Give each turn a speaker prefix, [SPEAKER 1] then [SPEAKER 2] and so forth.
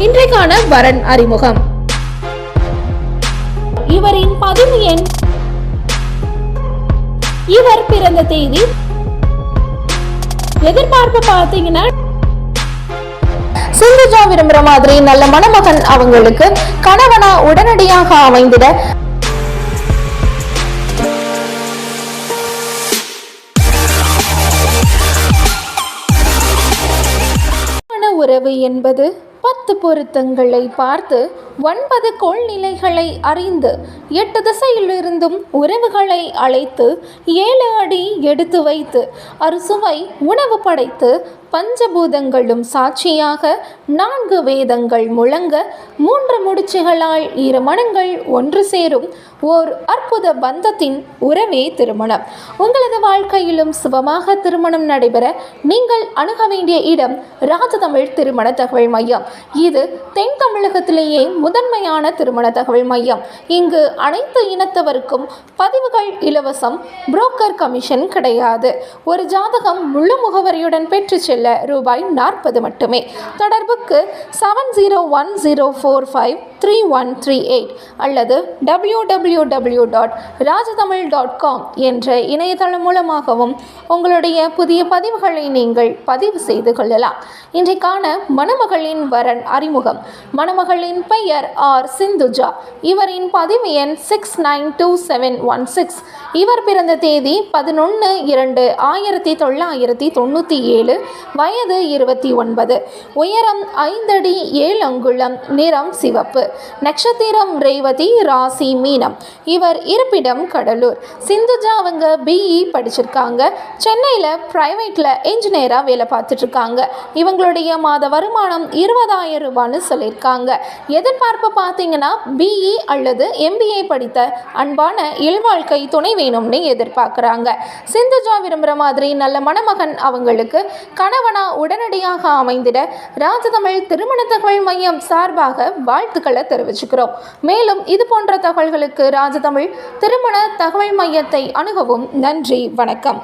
[SPEAKER 1] இன்றைக்கான வரன் அறிமுகம். இவரின் பதிவு எண், இவர் பிறந்த தேதி, எதிர்பார்ப்பு பார்த்தீங்கன்னா சிந்துஜா விரும்புற மாதிரி நல்ல மணமகன் அவங்களுக்கு கணவனா உடனடியாக அமைந்திட உறவு என்பது 10 பொருத்தங்களை பார்த்து 9 கோள்நிலைகளை அறிந்து 8 திசையிலிருந்தும் உறவுகளை அழைத்து 7 அடி எடுத்து வைத்து அறுசுவை உணவு படைத்து பஞ்சபூதங்களும் சாட்சியாக 4 வேதங்கள் முழங்க 3 முடிச்சுகளால் 2 மனங்கள் ஒன்று சேரும் ஓர் அற்புத பந்தத்தின் உறவே திருமணம். உங்களது வாழ்க்கையிலும் சுபமாக திருமணம் நடைபெற நீங்கள் அணுக வேண்டிய இடம் ராஜதமிழ் திருமண தகவல் மையம். இது தென் தமிழகத்திலேயே முதன்மையான திருமண தகவல் மையம். இங்கு அனைத்து இனத்தவருக்கும் பதிவுகள் இலவசம், புரோக்கர் கமிஷன் கிடையாது. ஒரு ஜாதகம் முழு முகவரியுடன் பெற்று செல்ல ரூபாய் 40 மட்டுமே. தொடர்புக்கு 7010453138 அல்லது www.rajathamil.com என்ற இணையதளம் மூலமாகவும் உங்களுடைய புதிய பதிவுகளை நீங்கள் பதிவு செய்து கொள்ளலாம். இன்றைக்கான மணமகளின் வரன் அறிமுகம். மணமகளின் பெயர் ஆர் சிந்துஜா. இவரின் பதிவு எண் 692716. இவர் பிறந்த தேதி 11/2/1997. வயது 29. உயரம் 5 அடி 7 அங்குலம். நிறம் சிவப்பு. நட்சத்திரம் ரேவதி. ராசி மீனம். இவர் இருப்பிடம் கடலூர். சிந்துஜா அவங்க BE படிச்சிருக்காங்க. சென்னையில் பிரைவேட்ல என்ஜினியரா வேலை பார்த்துட்டு இருக்காங்க. இவங்களுடைய மாத வருமானம் 20,000 ரூபான்னு சொல்லியிருக்காங்க. எதிர்பார்ப்பு பார்த்தீங்கன்னா BE அல்லது MBA படித்த அன்பான இல்வாழ்க்கை துணை வேணும்னு எதிர்பார்க்குறாங்க. சிந்துஜா விரும்புகிற மாதிரி நல்ல மணமகன் அவங்களுக்கு கணவனா உடனடியாக அமைந்திட ராஜதமிழ் திருமண தகவல் மையம் சார்பாக வாழ்த்துக்களை தெரிவிச்சுக்கிறோம். மேலும் இது போன்ற தகவல்களுக்கு ராஜதமிழ் திருமண தகவல் மையத்தை அணுகவும். நன்றி, வணக்கம்.